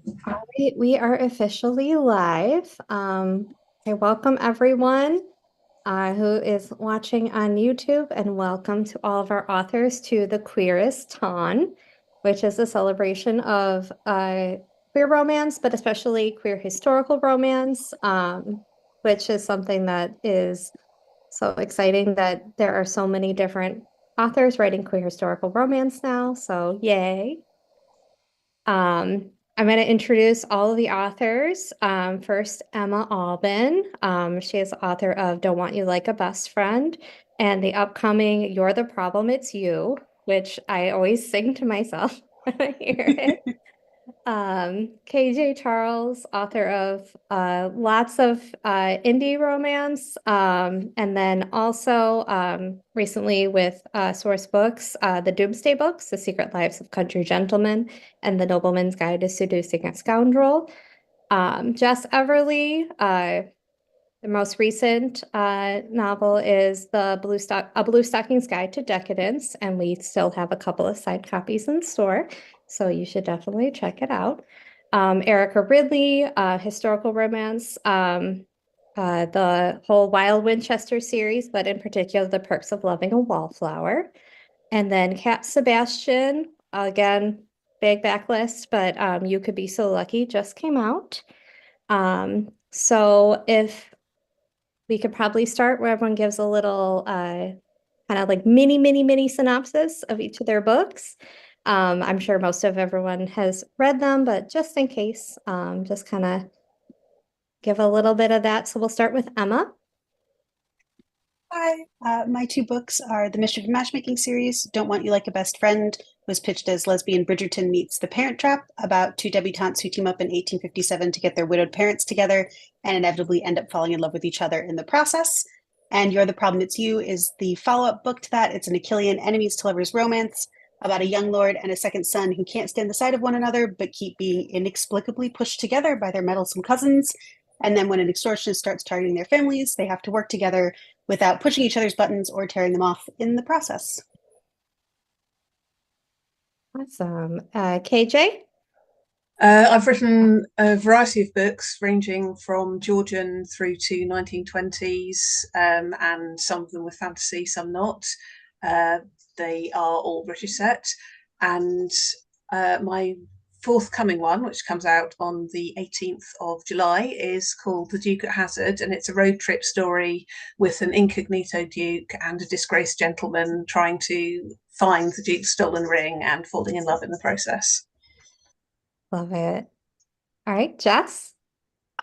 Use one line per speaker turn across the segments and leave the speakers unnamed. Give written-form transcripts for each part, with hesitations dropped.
All right, we are officially live. I welcome everyone who is watching on YouTube, and welcome to all of our authors to the Queerest, which is a celebration of queer romance, but especially queer historical romance, which is something that is so exciting that there are so many different authors writing queer historical romance now. So, yay. I'm going to introduce all of the authors. First, Emma Alban. She is the author of Don't Want You Like a Best Friend and the upcoming You're the Problem, It's You, which I always sing to myself when I hear it. KJ Charles, author of lots of indie romance, and then also recently with Source Books, the Doomsday Books, The Secret Lives of Country Gentlemen, and The Nobleman's Guide to Seducing a Scoundrel. Jess Everly, the most recent novel is A Blue Stocking's Guide to Decadence, and we still have a couple of side copies in store, so you should definitely check it out. Erica Ridley, historical romance, the whole Wild Winchester series, but in particular, The Perks of Loving a Wallflower. And then Cat Sebastian, again, big backlist, but You Could Be So Lucky just came out. So if we could probably start where everyone gives a little kind of like mini synopsis of each of their books. I'm sure most of everyone has read them, but just in case, just kind of give a little bit of that. So we'll start with Emma.
Hi, my two books are the Mischief and Matchmaking series. Don't Want You Like a Best Friend was pitched as Lesbian Bridgerton meets The Parent Trap, about two debutantes who team up in 1857 to get their widowed parents together and inevitably end up falling in love with each other in the process. And You're the Problem, It's You is the follow-up book to that. It's an Achillean enemies to lovers romance about a young lord and a second son who can't stand the sight of one another but keep being inexplicably pushed together by their meddlesome cousins. And then when an extortionist starts targeting their families, they have to work together without pushing each other's buttons or tearing them off in the process.
Awesome. KJ?
I've written a variety of books ranging from Georgian through to 1920s, and some of them with fantasy, some not. Uh, they are all British set. And my forthcoming one, which comes out on the 18th of July, is called The Duke at Hazard, and it's a road trip story with an incognito duke and a disgraced gentleman trying to find the duke's stolen ring and falling in love in the process.
Love it. All right, Jess?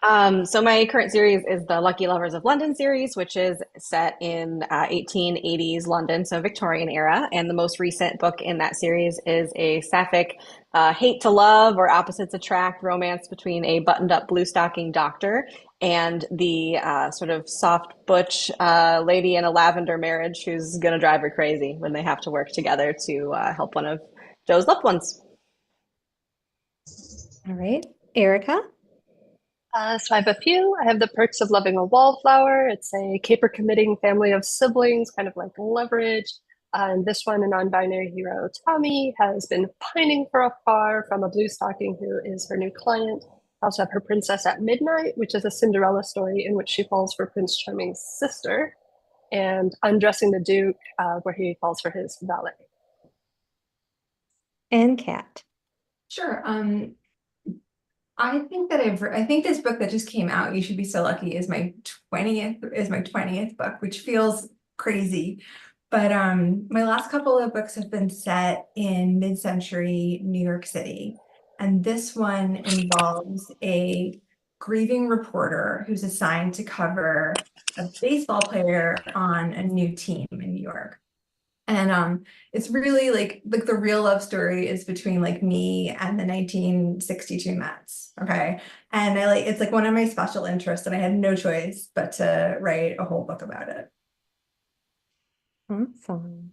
So my current series is the Lucky Lovers of London series, which is set in 1880s London, so Victorian era. And the most recent book in that series is a sapphic hate to love or opposites attract romance between a buttoned-up blue stocking doctor and the sort of soft butch lady in a lavender marriage who's going to drive her crazy when they have to work together to help one of Joe's loved ones.
All right, Erica?
So I have a few. I have The Perks of Loving a Wallflower. It's a caper-committing family of siblings, kind of like Leverage. And this one, a non-binary hero, Tommy, has been pining for a far from a blue stocking who is her new client. I also have Her Princess at Midnight, which is a Cinderella story in which she falls for Prince Charming's sister, and Undressing the Duke, where he falls for his valet.
And Kat.
Sure. I think this book that just came out, You Should Be So Lucky, is my 20th book, which feels crazy. But my last couple of books have been set in mid-century New York City. And this one involves a grieving reporter who's assigned to cover a baseball player on a new team in New York. And it's really like the real love story is between like me and the 1962 Mets. Okay. And it's like one of my special interests, and I had no choice but to write a whole book about it.
Awesome.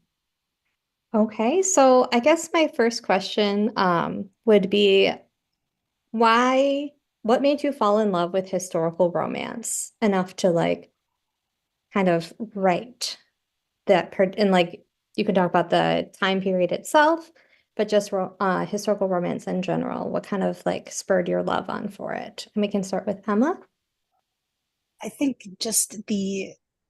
Okay, so I guess my first question would be what made you fall in love with historical romance enough to like kind of write that and like you can talk about the time period itself, but just historical romance in general. What kind of like spurred your love on for it? And we can start with Emma.
I think just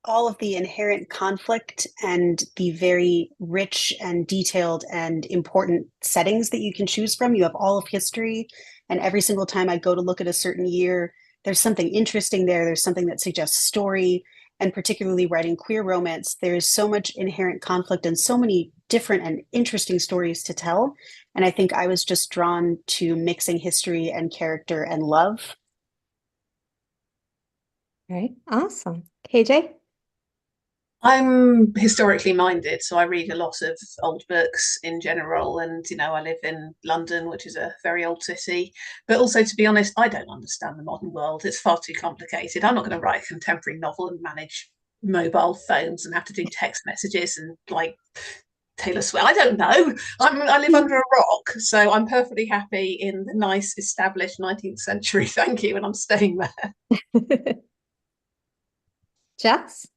all of the inherent conflict and the very rich and detailed and important settings that you can choose from. You have all of history, and every single time I go to look at a certain year, there's something interesting there. There's something that suggests story. And particularly writing queer romance, there's so much inherent conflict and so many different and interesting stories to tell. And I think I was just drawn to mixing history and character and love.
All right, awesome. KJ?
I'm historically minded, so I read a lot of old books in general. And, I live in London, which is a very old city. But also, to be honest, I don't understand the modern world. It's far too complicated. I'm not going to write a contemporary novel and manage mobile phones and have to do text messages and like Taylor Swift. I don't know. I live under a rock, so I'm perfectly happy in the nice established 19th century. Thank you, and I'm staying there.
Jess?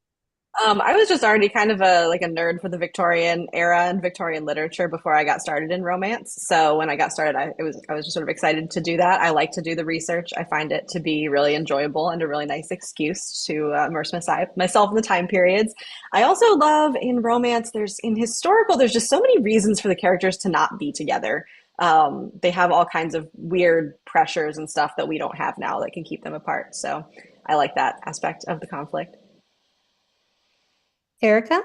I was just already kind of a nerd for the Victorian era and Victorian literature before I got started in romance. So when I got started, I was just sort of excited to do that. I like to do the research. I find it to be really enjoyable and a really nice excuse to immerse myself in the time periods. I also love in romance. In historical, there's just so many reasons for the characters to not be together. They have all kinds of weird pressures and stuff that we don't have now that can keep them apart. So I like that aspect of the conflict.
Erica?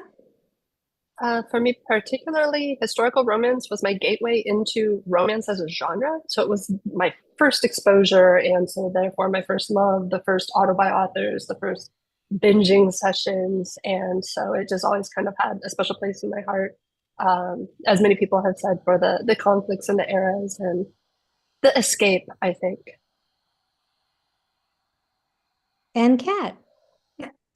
For me, particularly, historical romance was my gateway into romance as a genre. So it was my first exposure, and so therefore my first love, the first auto-buy authors, the first binging sessions. And so it just always kind of had a special place in my heart, as many people have said, for the conflicts and the eras and the escape, I think.
And Kat?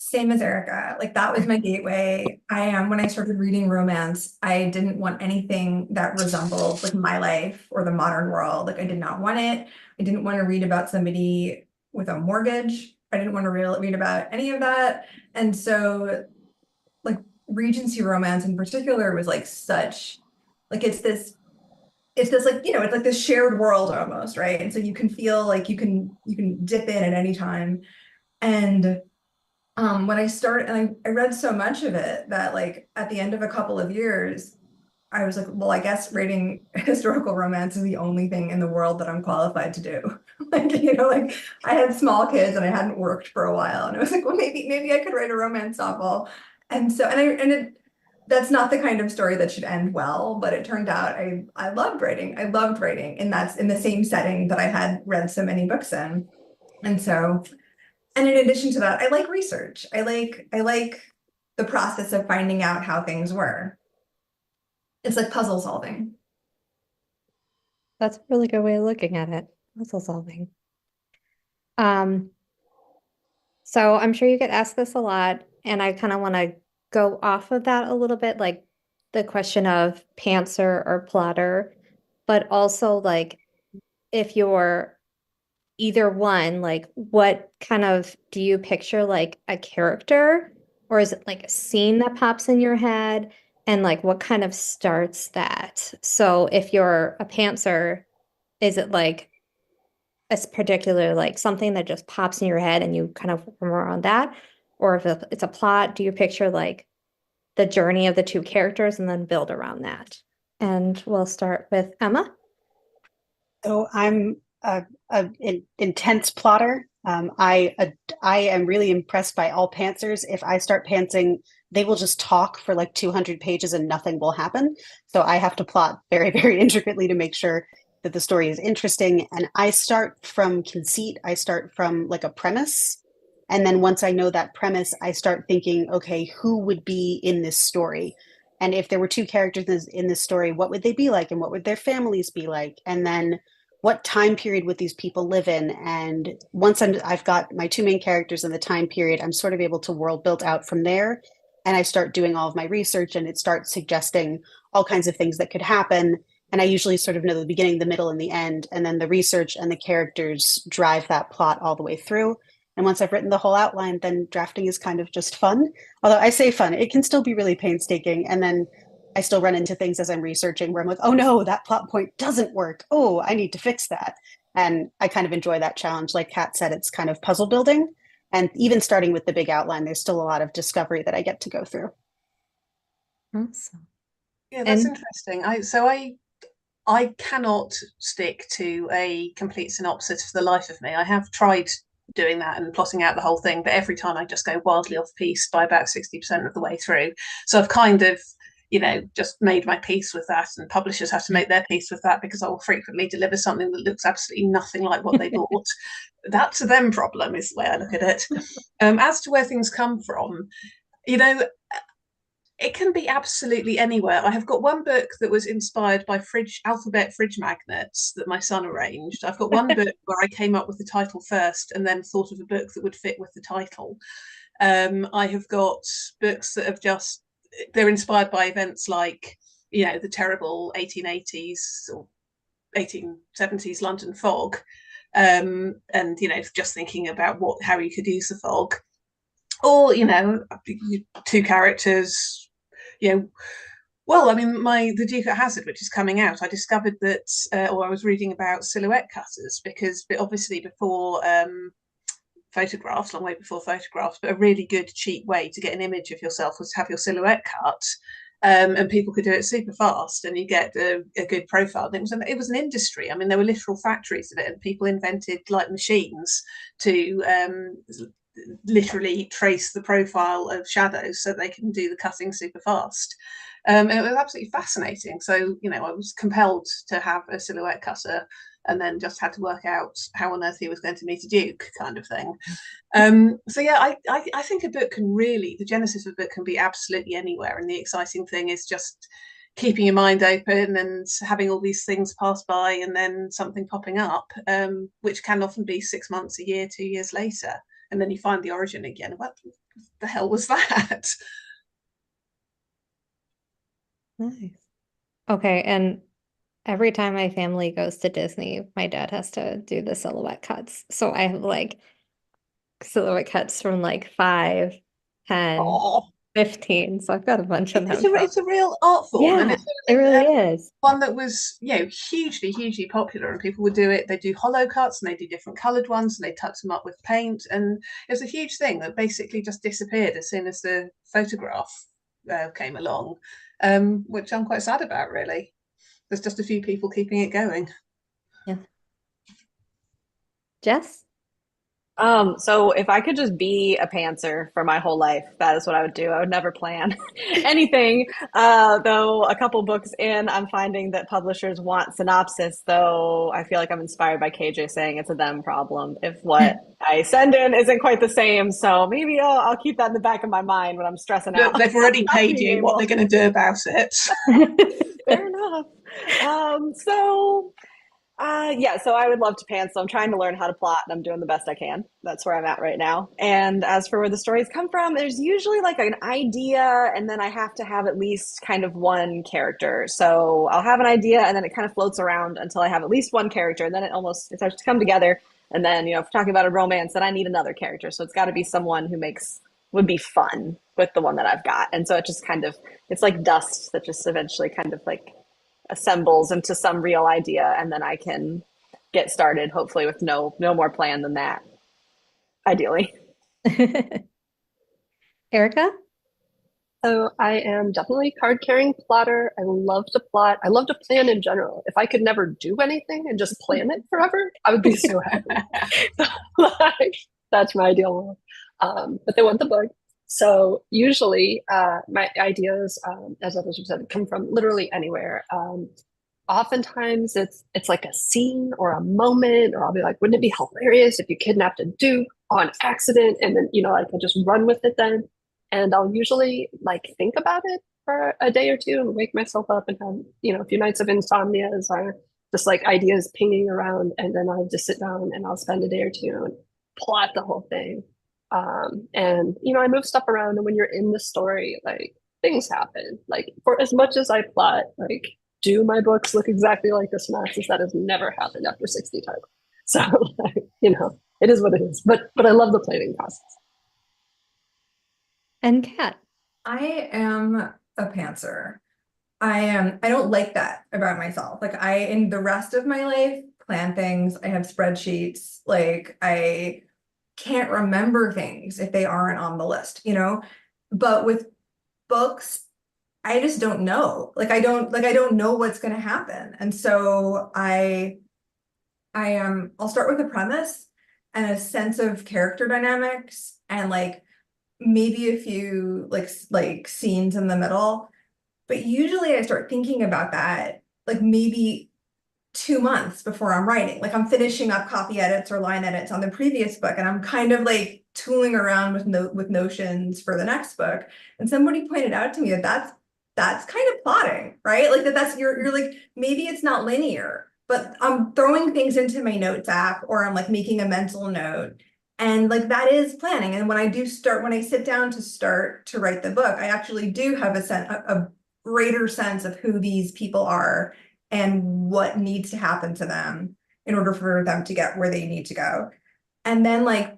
Same as Erica. Like that was my gateway. When I started reading romance, I didn't want anything that resembled like my life or the modern world. Like I did not want it. I didn't want to read about somebody with a mortgage. I didn't want to read about any of that. And so like Regency romance in particular was like such like it's this it's like, it's like this shared world almost, right? And so you can feel like you can dip in at any time. And when I started, and I read so much of it that like at the end of a couple of years, I was like, well, I guess reading historical romance is the only thing in the world that I'm qualified to do. Like, like I had small kids and I hadn't worked for a while, and I was like, well, maybe I could write a romance novel. And so, that's not the kind of story that should end well, but it turned out I loved writing. I loved writing, and that's in the same setting that I had read so many books in. And so. And in addition to that, I like research. I like the process of finding out how things were. It's like puzzle solving.
That's a really good way of looking at it. Puzzle solving. So I'm sure you get asked this a lot, and I kind of want to go off of that a little bit, like the question of pantser or plotter, but also like if you're either one, like what kind of do you picture like a character, or is it like a scene that pops in your head, and like what kind of starts that? So if you're a pantser, is it like a particular like something that just pops in your head and you kind of form around that? Or if it's a plot, do you picture like the journey of the two characters and then build around that? And we'll start with Emma.
So I'm an intense plotter. I am really impressed by all pantsers. If I start pantsing, they will just talk for like 200 pages and nothing will happen. So I have to plot very, very intricately to make sure that the story is interesting. And I start from conceit. I start from like a premise. And then once I know that premise, I start thinking, okay, who would be in this story? And if there were two characters in this story, what would they be like? And what would their families be like? And then what time period would these people live in? And once I've got my two main characters in the time period, I'm sort of able to world build out from there. And I start doing all of my research, and it starts suggesting all kinds of things that could happen. And I usually sort of know the beginning, the middle, and the end. And then the research and the characters drive that plot all the way through. And once I've written the whole outline, then drafting is kind of just fun. Although I say fun, it can still be really painstaking. And then I still run into things as I'm researching where I'm like, oh no, that plot point doesn't work. Oh, I need to fix that. And I kind of enjoy that challenge. Like Kat said, it's kind of puzzle building. And even starting with the big outline, there's still a lot of discovery that I get to go through.
Awesome.
Yeah, that's
And
interesting. I cannot stick to a complete synopsis for the life of me. I have tried doing that and plotting out the whole thing, but every time I just go wildly off piece by about 60% of the way through. So I've kind of, just made my peace with that, and publishers have to make their peace with that, because I will frequently deliver something that looks absolutely nothing like what they bought. That's a them problem, is the way I look at it. As to where things come from, it can be absolutely anywhere. I have got one book that was inspired by alphabet fridge magnets that my son arranged. I've got one book where I came up with the title first and then thought of a book that would fit with the title. I have got books that they're inspired by events like, the terrible 1880s or 1870s London fog. And, just thinking about how you could use the fog. Or, two characters, well, I mean, the Duke at Hazard, which is coming out, I discovered that, or I was reading about silhouette cutters, because obviously before photographs, long way before photographs, but a really good, cheap way to get an image of yourself was to have your silhouette cut. And people could do it super fast, and you get a good profile. And it was an industry. I mean, there were literal factories of it, and people invented like machines to literally trace the profile of shadows so they can do the cutting super fast. And it was absolutely fascinating. So, I was compelled to have a silhouette cutter, and then just had to work out how on earth he was going to meet a duke, kind of thing. So yeah, I think the genesis of a book can be absolutely anywhere. And the exciting thing is just keeping your mind open and having all these things pass by, and then something popping up, which can often be 6 months, a year, 2 years later. And then you find the origin again. What the hell was that?
nice. Okay, and every time my family goes to Disney, my dad has to do the silhouette cuts. So I have like silhouette cuts from like 5, 10,
Oh,
15. So I've got a bunch of them.
it's a real art form, and
Yeah, it really is.
one that was hugely popular, and people would do it. They do hollow cuts, and they do different colored ones, and they touch them up with paint, and it was a huge thing that basically just disappeared as soon as the photograph came along, which I'm quite sad about, really. There's just a few people keeping it going.
Yeah. Jess?
So if I could just be a pantser for my whole life, that is what I would do. I would never plan anything. Though a couple books in, I'm finding that publishers want synopsis, though I feel like I'm inspired by KJ saying it's a them problem if what I send in isn't quite the same. So maybe I'll keep that in the back of my mind when I'm stressing out.
They've already paid you. What they're going to do about it?
Fair enough. So I would love to pants. So I'm trying to learn how to plot, and I'm doing the best I can. That's where I'm at right now. And as for where the stories come from, there's usually like an idea, and then I have to have at least kind of one character. So I'll have an idea, and then it kind of floats around until I have at least one character, and then it starts to come together. And then, if we're talking about a romance, then I need another character. So it's got to be someone who would be fun with the one that I've got. And so it just it's like dust that just eventually kind of like assembles into some real idea, and then I can get started, hopefully with no more plan than that, ideally.
Erica?
So I am definitely card-carrying plotter. I love to plot. I love to plan in general. If I could never do anything and just plan it forever, I would be so happy. That's my ideal world. But they want the book. So usually my ideas, as others have said, come from literally anywhere. Oftentimes it's like a scene or a moment, or I'll be like, wouldn't it be hilarious if you kidnapped a duke on accident? And then, I can just run with it then. And I'll usually like think about it for a day or two and wake myself up and have, a few nights of insomnia as I just like ideas pinging around. And then I'll just sit down and I'll spend a day or two and plot the whole thing. And I move stuff around, and when you're in the story, like things happen. Like for as much as I plot, like do my books look exactly like the synopsis? That has never happened after 60 titles. So it is what it is. But I love the planning process.
And Kat?
I am a pantser. I don't like that about myself. Like I, in the rest of my life, plan things. I have spreadsheets. Like I can't remember things if they aren't on the list, you know? But with books, I just don't know. I don't know what's going to happen. And so I'll start with a premise and a sense of character dynamics and like maybe a few like scenes in the middle. But usually I start thinking about that like maybe 2 months before I'm writing. Like I'm finishing up copy edits or line edits on the previous book, and I'm kind of like tooling around with notions for the next book. And somebody pointed out to me that that's kind of plotting, right? Like that's you're like maybe it's not linear, but I'm throwing things into my notes app or I'm like making a mental note. And like that is planning. And when I sit down to start to write the book, I actually do have a greater sense of who these people are and what needs to happen to them in order for them to get where they need to go. And then like,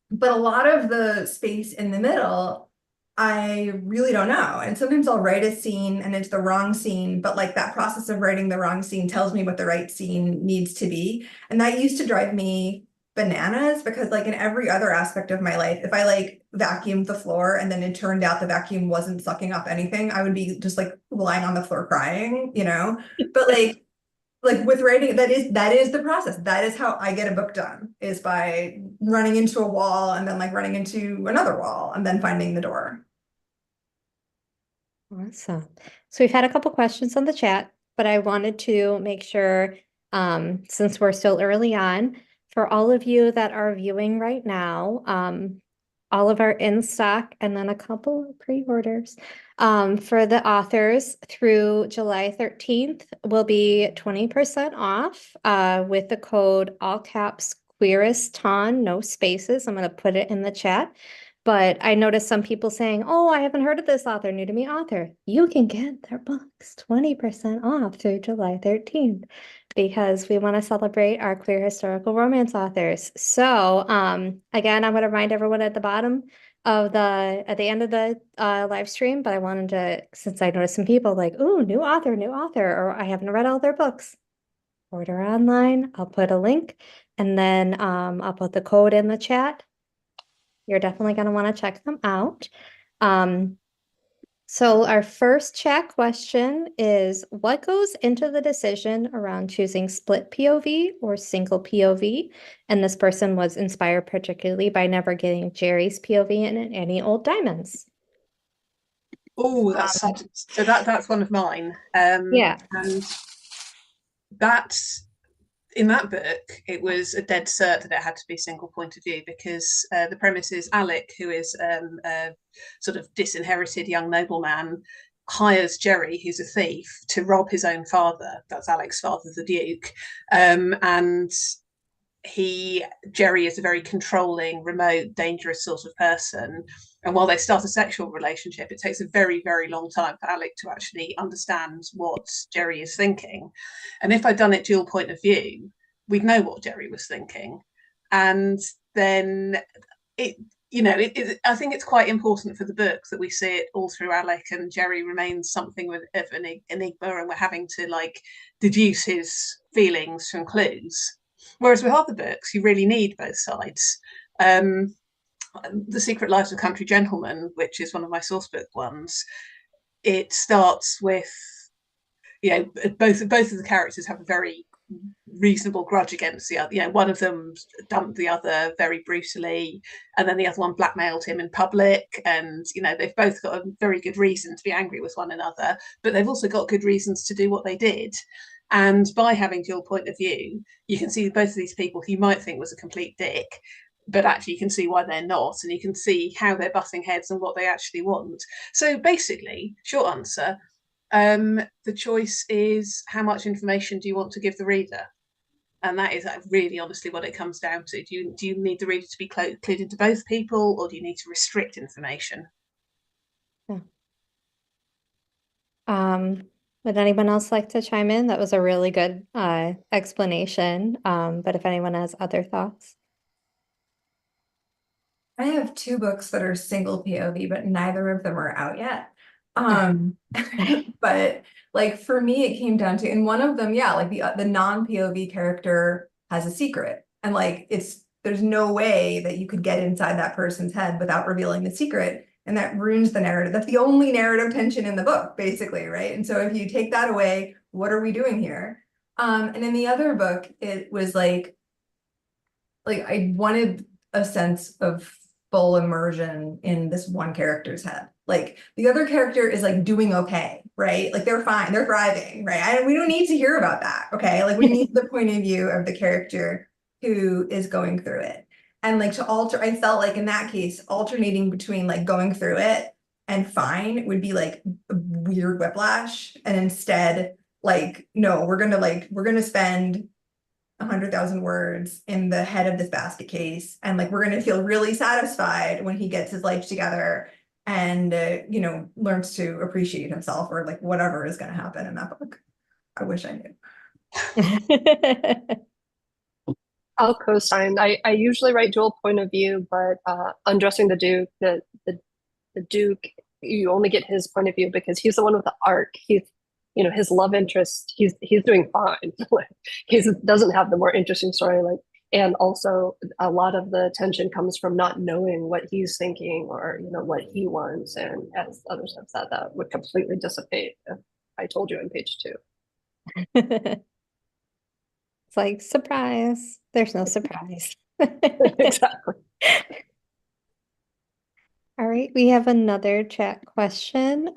but a lot of the space in the middle, I really don't know. And sometimes I'll write a scene and it's the wrong scene, but like that process of writing the wrong scene tells me what the right scene needs to be. And that used to drive me bananas because like in every other aspect of my life, if I like vacuumed the floor and then it turned out the vacuum wasn't sucking up anything, I would be just like lying on the floor crying, you know? But like with writing, that is the process. That is how I get a book done, is by running into a wall and then like running into another wall and then finding the door.
Awesome. So we've had a couple questions on the chat, but I wanted to make sure, since we're still early on, for all of you that are viewing right now, all of our in stock and then a couple of pre-orders for the authors through July 13th will be 20% off with the code all caps Queerest, no spaces. I'm going to put it in the chat. But I noticed some people saying, oh, I haven't heard of this author, new to me author. You can get their books 20% off through July 13th because we want to celebrate our queer historical romance authors. So again, I'm going to remind everyone at the bottom of at the end of the live stream, but I wanted to, since I noticed some people like, ooh, new author, or I haven't read all their books. Order online. I'll put a link and then I'll put the code in the chat. You're definitely going to want to check them out. So our first chat question is, what goes into the decision around choosing split POV or single POV? And this person was inspired particularly by never getting Jerry's POV in Any Old Diamonds.
Oh, that's one of mine.
Yeah.
And that's in that book, it was a dead cert that it had to be single point of view because the premise is Alec, who is a sort of disinherited young nobleman, hires Jerry, who's a thief, to rob his own father. That's Alec's father, the Duke. And Jerry is a very controlling, remote, dangerous sort of person. And while they start a sexual relationship, it takes a very, very long time for Alec to actually understand what Jerry is thinking. And if I'd done it dual point of view, we'd know what Jerry was thinking. And then I think it's quite important for the book that we see it all through Alec, and Jerry remains something of an enigma, and we're having to like deduce his feelings from clues. Whereas with other books, you really need both sides. The Secret Lives of Country Gentlemen, which is one of my source book ones, it starts with, both of the characters have a very reasonable grudge against the other. One of them dumped the other very brutally, and then the other one blackmailed him in public. And they've both got a very good reason to be angry with one another, but they've also got good reasons to do what they did. And by having dual point of view, you can see both of these people who you might think was a complete dick, but actually you can see why they're not, and you can see how they're butting heads and what they actually want. So basically, short answer, the choice is how much information do you want to give the reader? And that is really honestly what it comes down to. Do you need the reader to be clued into both people, or do you need to restrict information?
Yeah. Would anyone else like to chime in? That was a really good explanation. But if anyone has other thoughts.
I have two books that are single POV, but neither of them are out yet. But like for me, it came down to, in one of them, yeah, like the non-POV character has a secret, and like there's no way that you could get inside that person's head without revealing the secret, and that ruins the narrative. That's the only narrative tension in the book, basically, right? And so if you take that away, what are we doing here? And in the other book, it was like I wanted a sense of full immersion in this one character's head. Like the other character is like doing okay, right? Like they're fine, they're thriving, right? We don't need to hear about that, okay? Like we need the point of view of the character who is going through it. And like I felt like in that case, alternating between like going through it and fine would be like a weird whiplash. And instead, like, no, we're gonna spend 100,000 words in the head of this basket case, and like we're going to feel really satisfied when he gets his life together and learns to appreciate himself, or like whatever is going to happen in that book. I wish I knew.
I'll co-sign. I usually write dual point of view, but undressing the Duke, the Duke, you only get his point of view because he's the one with the arc. He's, his love interest. He's doing fine. He doesn't have the more interesting story. Like, and also a lot of the tension comes from not knowing what he's thinking or what he wants. And as others have said, that would completely dissipate if I told you on page 2.
It's like, surprise. There's no surprise.
Exactly.
All right, we have another chat question.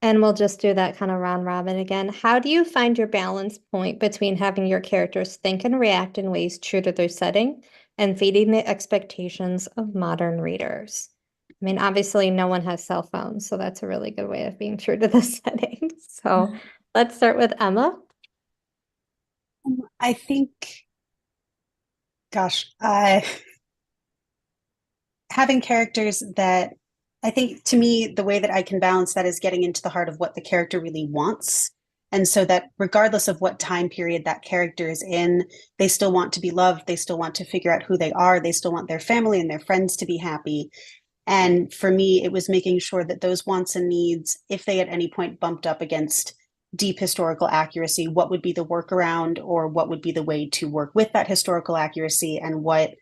And we'll just do that kind of round robin again. How do you find your balance point between having your characters think and react in ways true to their setting and feeding the expectations of modern readers? I mean, obviously no one has cell phones, so that's a really good way of being true to the setting. So let's start with Emma.
I think, gosh, having characters that, I think to me, the way that I can balance that is getting into the heart of what the character really wants. And so that regardless of what time period that character is in, they still want to be loved. They still want to figure out who they are. They still want their family and their friends to be happy. And for me, it was making sure that those wants and needs, if they at any point bumped up against deep historical accuracy, what would be the workaround, or what would be the way to work with that historical accuracy, and what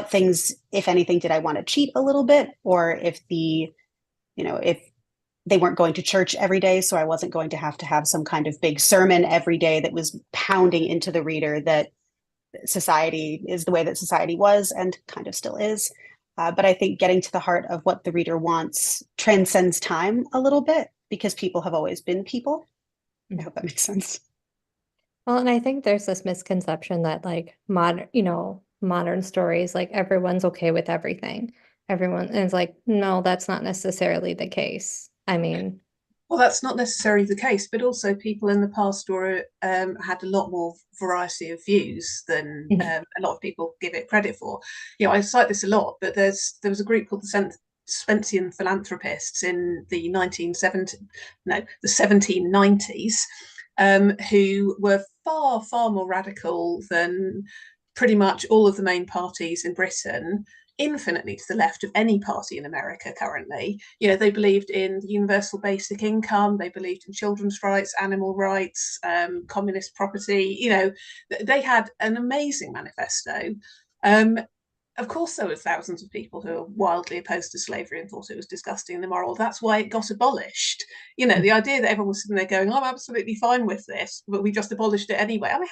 things, if anything, did I want to cheat a little bit, or if if they weren't going to church every day, so I wasn't going to have some kind of big sermon every day that was pounding into the reader that society is the way that society was and kind of still is. But I think getting to the heart of what the reader wants transcends time a little bit, because people have always been people. I hope that makes sense.
Well, and I think there's this misconception that like modern stories, like everyone's okay with everything. Everyone is like, no, that's not necessarily the case. I mean,
well, that's not necessarily the case, but also people in the past were had a lot more variety of views than a lot of people give it credit for. I cite this a lot, but there was a group called the Spencean Philanthropists in the 1790s, who were far, far more radical than pretty much all of the main parties in Britain, infinitely to the left of any party in America currently. They believed in universal basic income, they believed in children's rights, animal rights, communist property. They had an amazing manifesto. Of course, there were thousands of people who were wildly opposed to slavery and thought it was disgusting and immoral. That's why it got abolished. The idea that everyone was sitting there going, I'm absolutely fine with this, but we just abolished it anyway. I mean,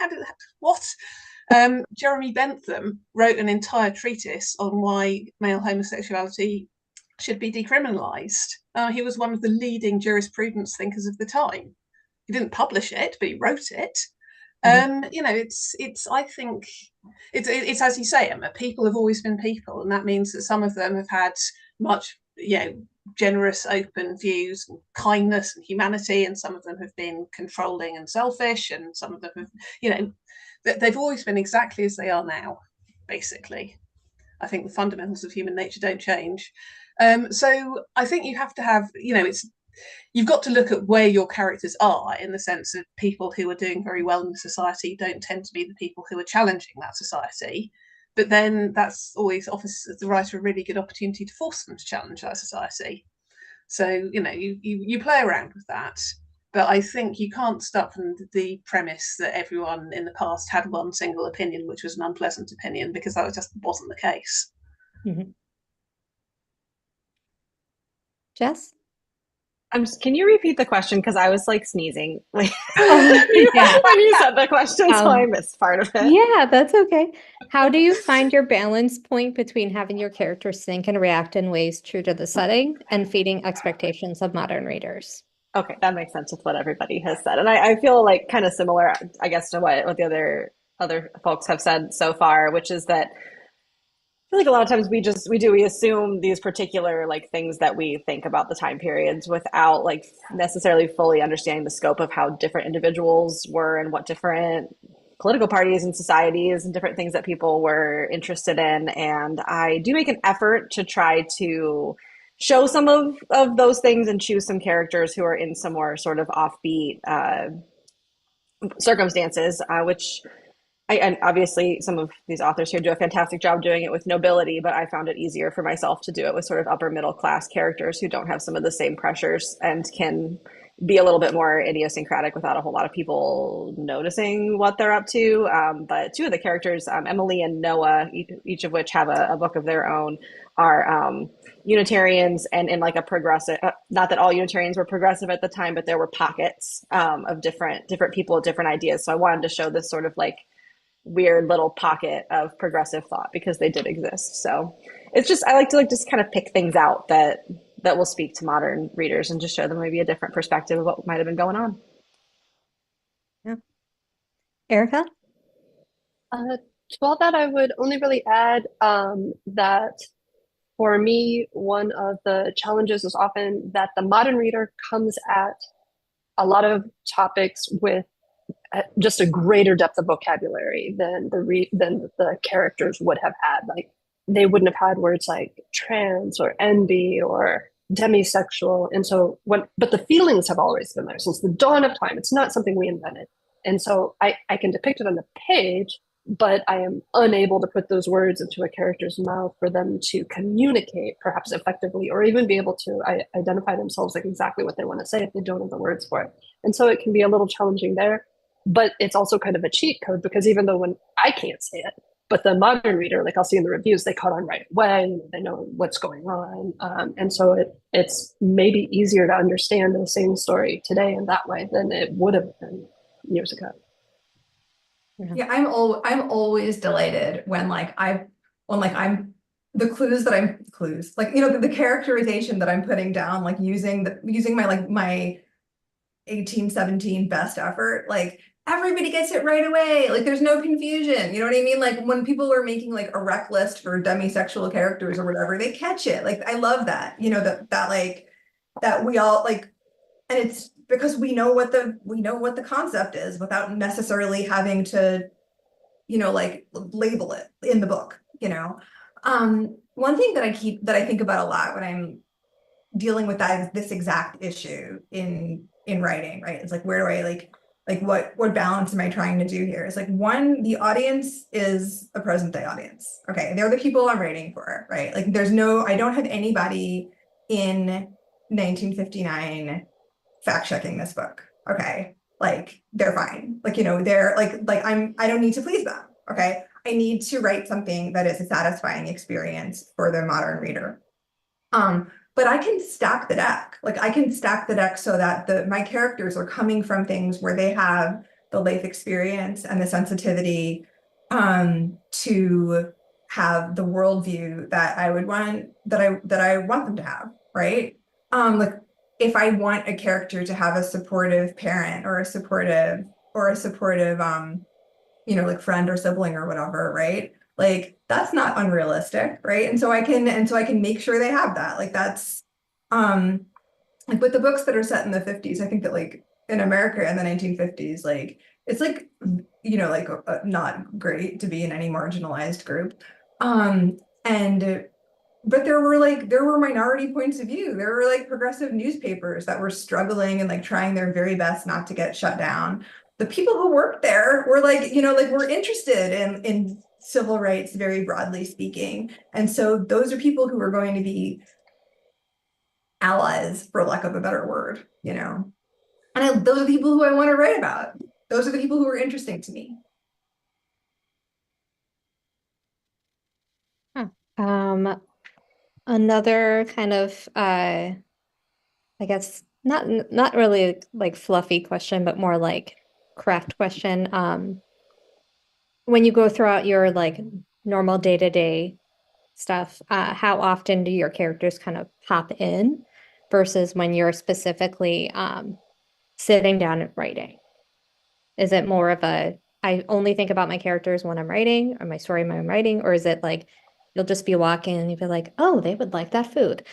what? Jeremy Bentham wrote an entire treatise on why male homosexuality should be decriminalised. He was one of the leading jurisprudence thinkers of the time. He didn't publish it, but he wrote it. I think it's as you say, Emma, people have always been people, and that means that some of them have had much, generous, open views, and kindness and humanity, and some of them have been controlling and selfish, and some of them have, they've always been exactly as they are now, basically. I think the fundamentals of human nature don't change. So I think you have to have, you've got to look at where your characters are, in the sense of people who are doing very well in society don't tend to be the people who are challenging that society. But then that's always offers the writer a really good opportunity to force them to challenge that society. So, you know, you play around with that. But I think you can't start from the premise that everyone in the past had one single opinion, which was an unpleasant opinion, because that just wasn't the case.
Mhm. Jess?
Can you repeat the question? Because I was like sneezing like
Oh, yeah.
when you said the question, so I missed part of it.
Yeah, that's okay. How do you find your balance point between having your characters think and react in ways true to the setting and feeding expectations of modern readers?
Okay, that makes sense with what everybody has said. And I feel like kind of similar, I guess, to what the other folks have said so far, which is that I feel like a lot of times we assume these particular like things that we think about the time periods without like necessarily fully understanding the scope of how different individuals were and what different political parties and societies and different things that people were interested in. And I do make an effort to try to show some of those things and choose some characters who are in some more sort of offbeat circumstances, which and obviously some of these authors here do a fantastic job doing it with nobility, but I found it easier for myself to do it with sort of upper middle class characters who don't have some of the same pressures and can be a little bit more idiosyncratic without a whole lot of people noticing what they're up to. But two of the characters, Emily and Noah, each of which have a book of their own, are Unitarians and in like a progressive, not that all Unitarians were progressive at the time, but there were pockets of different people with different ideas. So I wanted to show this sort of like weird little pocket of progressive thought because they did exist. So it's just I like to like just kind of pick things out that will speak to modern readers and just show them maybe a different perspective of what might have been going on.
Yeah. Erica?
To all that, I would only really add that for me, one of the challenges is often that the modern reader comes at a lot of topics with just a greater depth of vocabulary than the characters would have had. Like they wouldn't have had words like trans or NB or demisexual. And so but the feelings have always been there since the dawn of time. It's not something we invented. And so I can depict it on the page, but I am unable to put those words into a character's mouth for them to communicate perhaps effectively or even be able to identify themselves like exactly what they want to say if they don't have the words for it. And so it can be a little challenging there. But it's also kind of a cheat code because even though when I can't say it, but the modern reader, like I'll see in the reviews, they caught on right away. They know what's going on. And so it's maybe easier to understand the same story today in that way than it would have been years ago.
Yeah, I'm always delighted when I'm the clues like the characterization that I'm putting down, like using my 1817 best effort, like everybody gets it right away, like there's no confusion, you know what I mean? Like when people are making like a rec list for demisexual characters or whatever, they catch it. Like I love that, that like that we all like, and it's because we know what the concept is without necessarily having to like label it in the book. One thing that I think about a lot when I'm dealing with this exact issue in writing, right? It's like, where do I like what balance am I trying to do here? It's like, one, the audience is a present day audience. Okay, they're the people I'm writing for, right? Like I don't have anybody in 1959 fact checking this book. Okay, like they're fine. Like they're like I don't need to please them. Okay, I need to write something that is a satisfying experience for the modern reader. But I can stack the deck. Like I can stack the deck so that my characters are coming from things where they have the life experience and the sensitivity to have the worldview that I would want that I want them to have, right? Like if I want a character to have a supportive parent or a supportive like friend or sibling or whatever, right? Like that's not unrealistic, right? And so I can make sure they have that. Like that's like with the books that are set in the 50s, I think that like in America in the 1950s, like it's like like not great to be in any marginalized group. But there were minority points of view. There were like progressive newspapers that were struggling and like trying their very best not to get shut down. The people who worked there were like, were interested in civil rights, very broadly speaking. And so those are people who are going to be allies, for lack of a better word, you know. And those are the people who I want to write about. Those are the people who are interesting to me.
Another kind of I guess not really like fluffy question, but more like craft question. When you go throughout your like normal day-to-day stuff, how often do your characters kind of pop in versus when you're specifically sitting down and writing? Is it more of a I only think about my characters when I'm writing or my story when I'm writing, or is it like you'll just be walking and you'll be like, oh, they would like that food?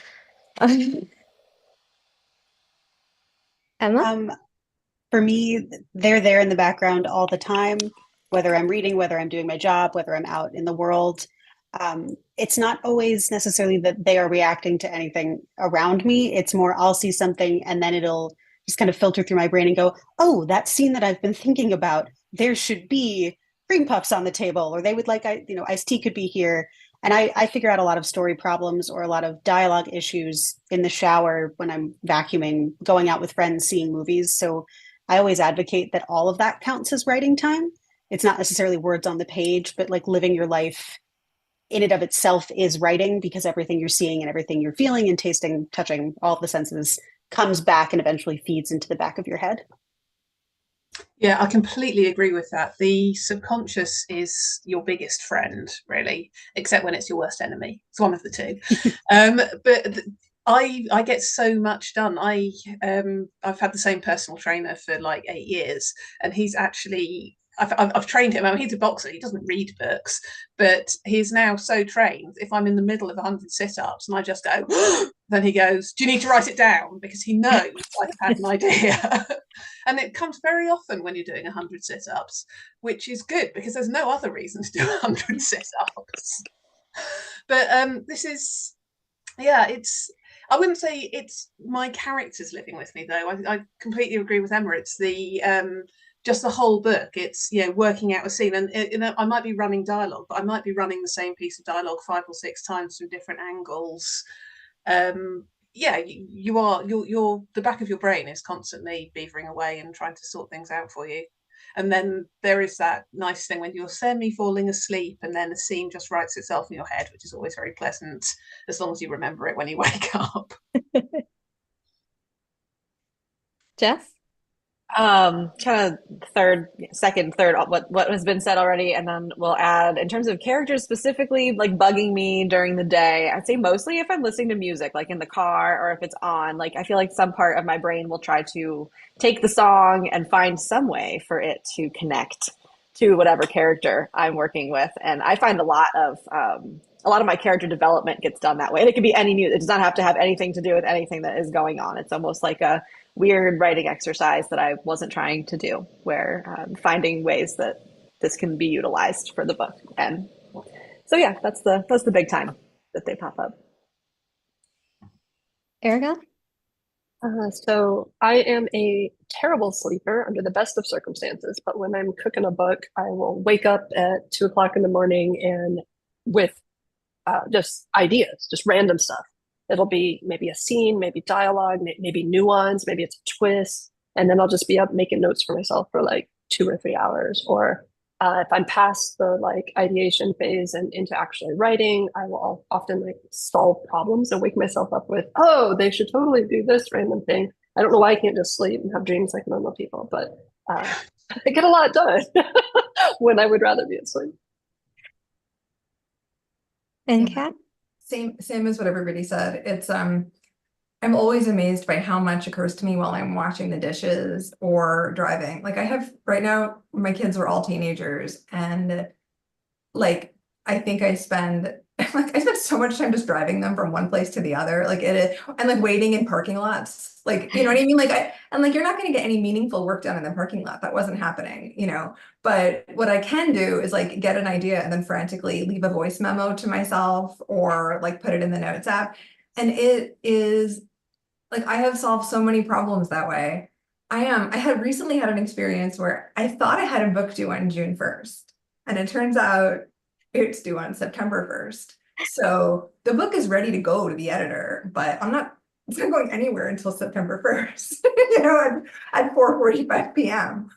Emma?
For me, they're there in the background all the time, whether I'm reading, whether I'm doing my job, whether I'm out in the world. It's not always necessarily that they are reacting to anything around me. It's more I'll see something and then it'll just kind of filter through my brain and go, oh, that scene that I've been thinking about, there should be cream puffs on the table, or they would like, iced tea could be here. And I figure out a lot of story problems or a lot of dialogue issues in the shower when I'm vacuuming, going out with friends, seeing movies. So I always advocate that all of that counts as writing time. It's not necessarily words on the page, but like living your life in and of itself is writing, because everything you're seeing and everything you're feeling and tasting, touching, all of the senses comes back and eventually feeds into the back of your head.
Yeah, I completely agree with that. The subconscious is your biggest friend, really, except when it's your worst enemy. It's one of the two. But I get so much done. I've had the same personal trainer for like 8 years, and he's actually I've trained him. I mean, he's a boxer. He doesn't read books, but he's now so trained. If I'm in the middle of 100 sit-ups and I just go, then he goes, "Do you need to write it down?" Because he knows I've had an idea. And it comes very often when you're doing 100 sit-ups, which is good because there's no other reason to do 100 sit-ups. But this is, yeah, I wouldn't say it's my characters living with me, though. I completely agree with Emma. It's the just the whole book. It's working out a scene, and I might be running dialogue, but I might be running the same piece of dialogue 5 or 6 times from different angles. Yeah, you're the back of your brain is constantly beavering away and trying to sort things out for you. And then there is that nice thing when you're semi falling asleep and then the scene just writes itself in your head, which is always very pleasant, as long as you remember it when you wake up.
Jess?
Kind of second, third, what has been said already, and then we'll add in terms of characters specifically, like bugging me during the day. I'd say mostly if I'm listening to music, like in the car or if it's on, like I feel like some part of my brain will try to take the song and find some way for it to connect to whatever character I'm working with. And I find a lot of my character development gets done that way. And it could be any music. It does not have to have anything to do with anything that is going on. It's almost like a weird writing exercise that I wasn't trying to do, where finding ways that this can be utilized for the book. And so, yeah, that's the big time that they pop up.
Erica?
So I am a terrible sleeper under the best of circumstances, but when I'm cooking a book, I will wake up at 2 o'clock in the morning and with just ideas, just random stuff. It'll be maybe a scene, maybe dialogue, maybe nuance, maybe it's a twist. And then I'll just be up making notes for myself for like 2 or 3 hours. Or if I'm past the like ideation phase and into actually writing, I will often like solve problems and wake myself up with, oh, they should totally do this random thing. I don't know why I can't just sleep and have dreams like normal people, but I get a lot done when I would rather be asleep.
And
Yeah.
Kat?
Same as what everybody said. It's I'm always amazed by how much occurs to me while I'm washing the dishes or driving. Like I have right now, my kids are all teenagers, and like I think I spend so much time just driving them from one place to the other. Like and like waiting in parking lots. Like, you know what I mean? Like you're not going to get any meaningful work done in the parking lot. That wasn't happening, you know. But what I can do is like get an idea and then frantically leave a voice memo to myself or like put it in the notes app. And it is like I have solved so many problems that way. I had recently had an experience where I thought I had a book due on June 1st, and it turns out it's due on September 1st. So the book is ready to go to the editor, but I'm not it's not going anywhere until September 1st, at 4:45 p.m.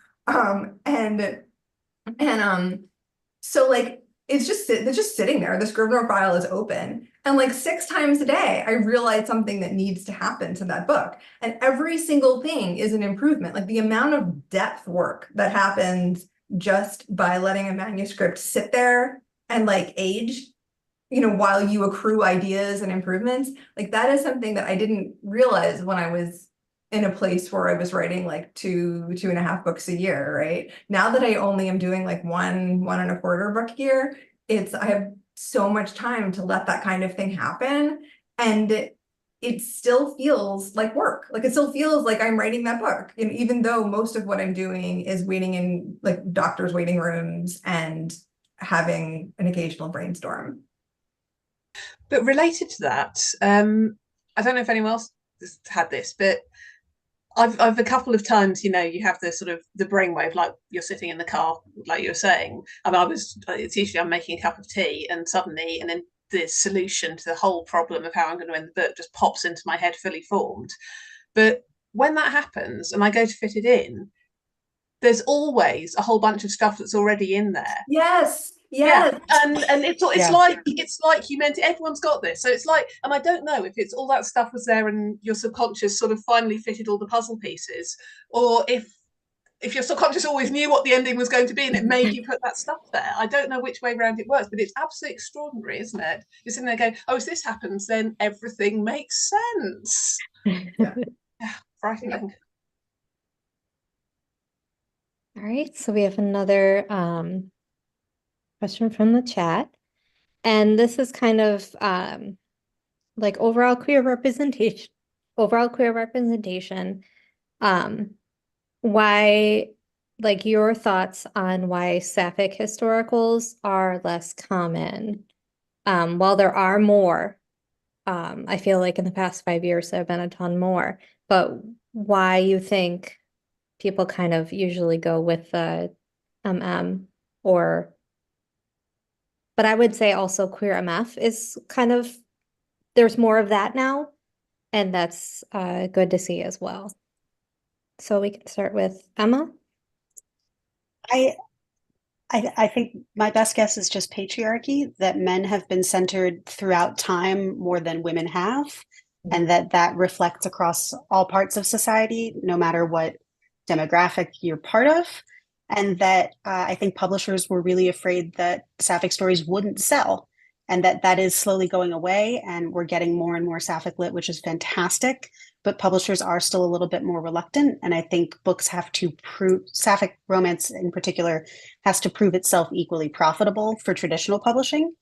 So like it's just sitting there. The Scrivener file is open. And like 6 times a day, I realize something that needs to happen to that book. And every single thing is an improvement. Like the amount of depth work that happens just by letting a manuscript sit there and like age, while you accrue ideas and improvements, like that is something that I didn't realize when I was in a place where I was writing like 2.5 books a year, right? Now that I only am doing like 1.25 book a year, I have so much time to let that kind of thing happen. And it still feels like work. Like it still feels like I'm writing that book. And even though most of what I'm doing is waiting in like doctors' waiting rooms and having an occasional brainstorm.
But related to that, I don't know if anyone else has had this, but I've a couple of times, you have the sort of the brainwave, like you're sitting in the car, like you were saying. I mean, it's usually I'm making a cup of tea and then the solution to the whole problem of how I'm going to end the book just pops into my head fully formed. But when that happens and I go to fit it in, there's always a whole bunch of stuff that's already in there.
Yes.
Yeah, and it's
Yeah.
like you meant it. Everyone's got this, so it's like, and I don't know if it's all that stuff was there and your subconscious sort of finally fitted all the puzzle pieces, or if your subconscious always knew what the ending was going to be and it made you put that stuff there. I don't know which way around it works, but it's absolutely extraordinary, isn't it? You're sitting there going, oh, if this happens, then everything makes sense. Yeah, frightening.
All right, so we have another question from the chat. And this is kind of like overall queer representation, why, like your thoughts on why sapphic historicals are less common. While there are more, I feel like in the past 5 years there have been a ton more, but why you think people kind of usually go with the but I would say also queer MF is kind of, there's more of that now, and that's good to see as well. So we can start with Emma.
I think my best guess is just patriarchy, that men have been centered throughout time more than women have, and that reflects across all parts of society, no matter what demographic you're part of. And that I think publishers were really afraid that sapphic stories wouldn't sell, and that is slowly going away, and we're getting more and more sapphic lit, which is fantastic. But publishers are still a little bit more reluctant, and I think books have to prove, sapphic romance in particular, has to prove itself equally profitable for traditional publishing,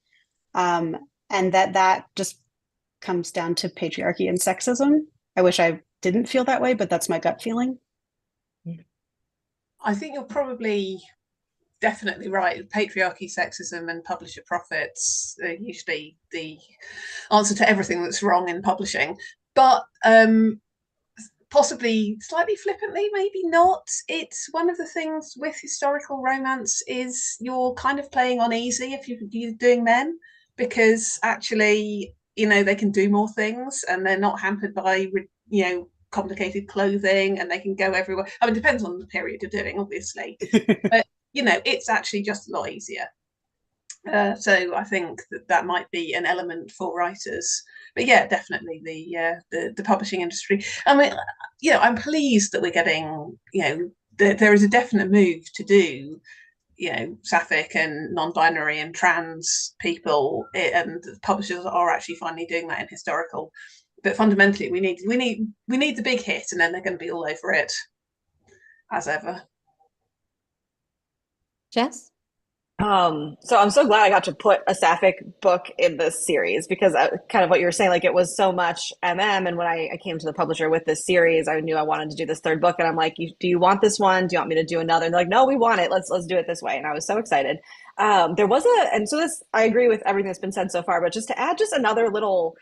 and that just comes down to patriarchy and sexism. I wish I didn't feel that way, but that's my gut feeling.
I think you're probably definitely right. Patriarchy, sexism, and publisher profits are usually the answer to everything that's wrong in publishing. But possibly slightly flippantly, maybe not. It's one of the things with historical romance is you're kind of playing on easy if you're doing men, because actually, they can do more things and they're not hampered by, complicated clothing, and they can go everywhere. I mean, it depends on the period you're doing, obviously, but it's actually just a lot easier. So I think that might be an element for writers. But yeah, definitely the publishing industry. I mean, I'm pleased that we're getting, there is a definite move to do, sapphic and non-binary and trans people, and publishers are actually finally doing that in historical. But fundamentally, we need the big hit, and then they're going to be all over it, as ever.
Jess?
So I'm so glad I got to put a sapphic book in this series, because kind of what you were saying, like it was so much and when I came to the publisher with this series, I knew I wanted to do this 3rd book, and I'm like, do you want this one? Do you want me to do another? And they're like, no, we want it. Let's do it this way. And I was so excited. And so this, I agree with everything that's been said so far, but just to add just another little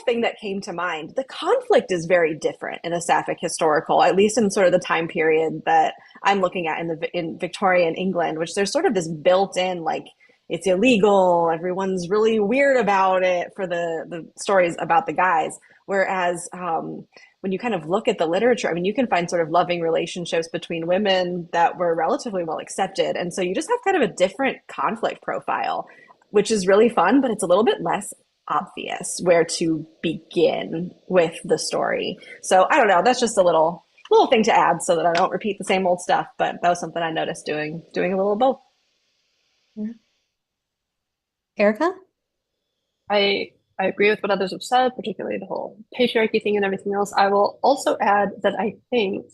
thing that came to mind, the conflict is very different in a sapphic historical, at least in sort of the time period that I'm looking at in Victorian England, which there's sort of this built-in, like, it's illegal. Everyone's really weird about it for the stories about the guys. Whereas when you kind of look at the literature, I mean, you can find sort of loving relationships between women that were relatively well accepted. And so you just have kind of a different conflict profile, which is really fun, but it's a little bit less obvious where to begin with the story. So I don't know. That's just a little thing to add so that I don't repeat the same old stuff. But that was something I noticed doing a little of both.
Erica?
I agree with what others have said, particularly the whole patriarchy thing and everything else. I will also add that I think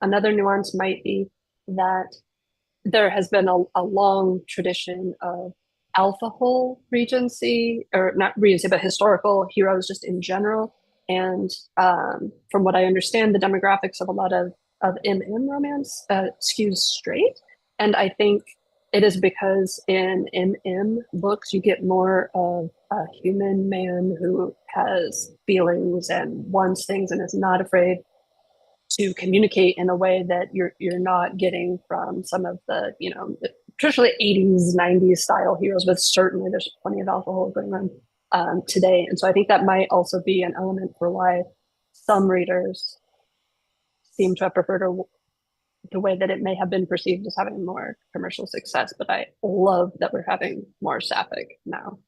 another nuance might be that there has been a long tradition of alpha hole regency, or not regency, but historical heroes just in general. And from what I understand, the demographics of a lot of MM romance skews straight. And I think it is because in MM books, you get more of a human man who has feelings and wants things and is not afraid to communicate in a way that you're not getting from some of the, you know, traditionally 80s, 90s style heroes, but certainly there's plenty of alcohol going on today. And so I think that might also be an element for why some readers seem to have preferred the way that it may have been perceived as having more commercial success. But I love that we're having more sapphic now.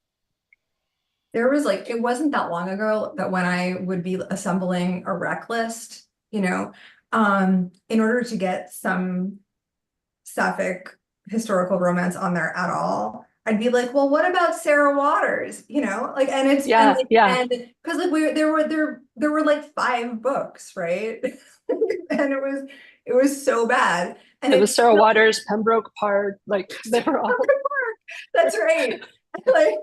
There was like, it wasn't that long ago that when I would be assembling a rec list, you know, in order to get some sapphic historical romance on there at all, I'd be like, well, what about Sarah Waters? You know, like, and it's
Yeah,
and because like there were like 5 books, right? And it was so bad. And
it was Sarah Waters, Pembroke Park, like they were all.
That's right. Like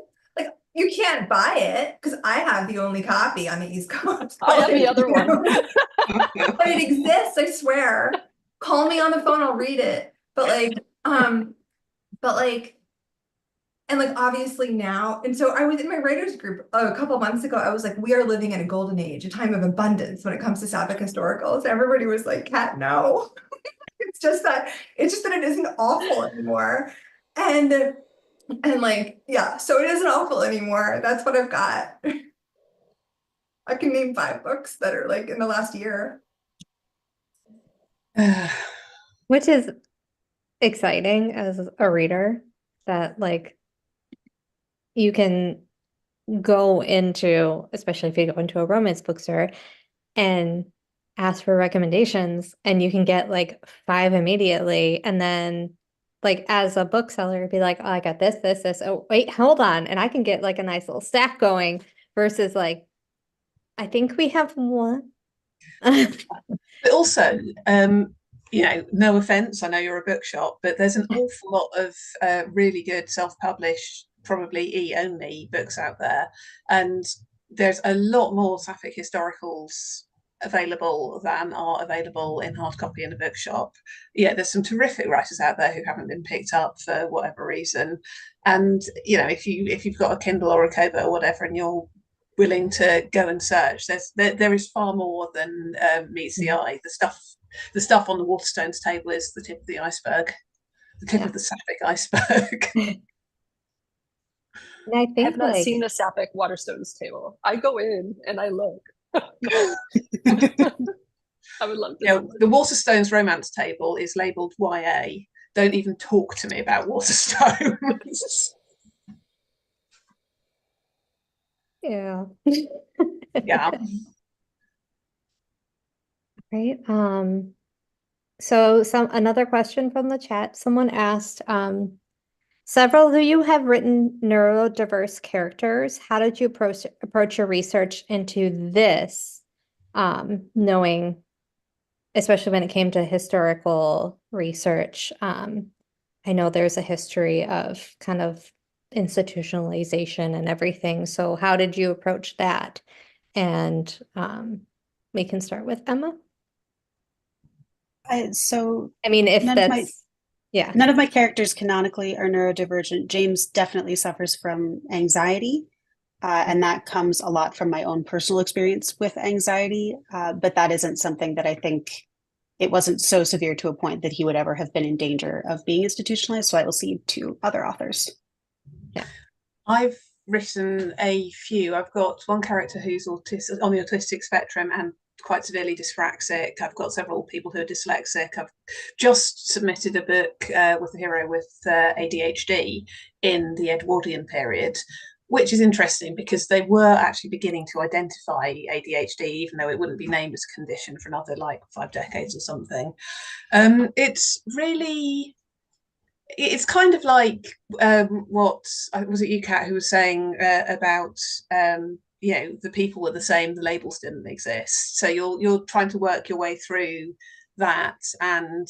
you can't buy it because I have the only copy on the East Coast.
I have the other one.
But it exists, I swear. Call me on the phone, I'll read it. But and like obviously now, and so I was in my writers group a couple months ago. I was like, we are living in a golden age, a time of abundance when it comes to sapphic historicals. Everybody was like, Kat, no. It's just that it isn't awful anymore. And like, yeah, so it isn't awful anymore. That's what I've got. I can name 5 books that are like in the last year.
Which is exciting as a reader, that like you can go into, especially if you go into a romance bookstore and ask for recommendations, and you can get like 5 immediately, and then like as a bookseller be like, oh, I got this, oh wait, hold on, and I can get like a nice little stack going, versus like, I think we have one.
But also, you know, no offense, I know you're a bookshop, but there's an awful lot of really good self-published, probably e-only books out there, and there's a lot more sapphic historicals available than are available in hard copy in a bookshop. Yeah, there's some terrific writers out there who haven't been picked up for whatever reason, and you know, if you've got a Kindle or a Kobo or whatever, and you're willing to go and search, there is far more than meets the eye. The stuff on the Waterstones table is the tip of the iceberg, the tip of the sapphic iceberg.
And I
I
think
have not
like
seen the sapphic Waterstones table. I go in and I look. I would love to.
You know, the Waterstones romance table is labelled YA. Don't even talk to me about Waterstones.
yeah.
Yeah.
Right. So another question from the chat. Someone asked, several of you have written neurodiverse characters. How did you approach your research into this? Knowing, especially when it came to historical research, I know there's a history of kind of institutionalization and everything. So how did you approach that? And we can start with Emma.
So
I mean, if
none of my
that's, yeah.
none of my characters canonically are neurodivergent. James definitely suffers from anxiety, and that comes a lot from my own personal experience with anxiety. But that isn't something that I think, it wasn't so severe to a point that he would ever have been in danger of being institutionalized. So I will cede to other authors.
I've written a few. I've got one character who's autistic, on the autistic spectrum and quite severely dyspraxic. I've got several people who are dyslexic. I've just submitted a book with a hero with ADHD in the Edwardian period, which is interesting because they were actually beginning to identify ADHD, even though it wouldn't be named as a condition for another like 5 decades or something. It's really, it's kind of like what was it you, Kat, who was saying about the people were the same, the labels didn't exist. So you're trying to work your way through that, and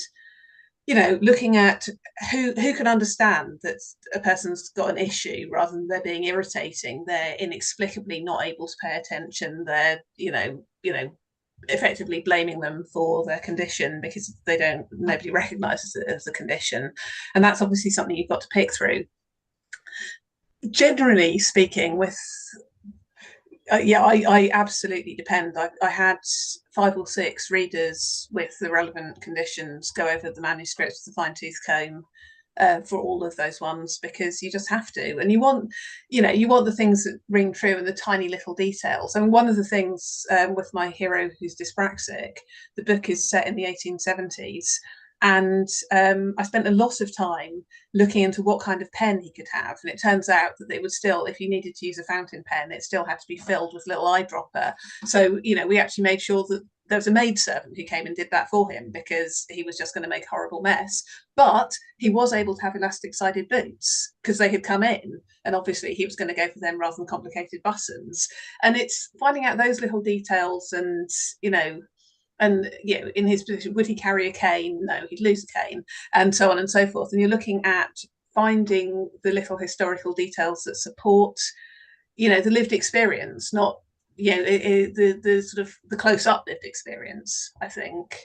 looking at who can understand that a person's got an issue rather than they're being irritating, they're inexplicably not able to pay attention, they're effectively blaming them for their condition because nobody recognizes it as a condition. And that's obviously something you've got to pick through. Generally speaking, with I absolutely depend. I had 5 or 6 readers with the relevant conditions go over the manuscripts with a fine-tooth comb for all of those ones, because you just have to, and you want the things that ring true and the tiny little details. And one of the things with my hero who's dyspraxic, the book is set in the 1870s, and I spent a lot of time looking into what kind of pen he could have, and it turns out that it was still, if you needed to use a fountain pen, it still had to be filled with little eyedropper. So we actually made sure that there was a maidservant who came and did that for him, because he was just going to make a horrible mess. But he was able to have elastic-sided boots because they had come in, and obviously he was going to go for them rather than complicated buttons. And it's finding out those little details, and in his position, would he carry a cane? No, he'd lose a cane, and so on and so forth. And you're looking at finding the little historical details that support, the lived experience, not the sort of the close-up lived experience, I think.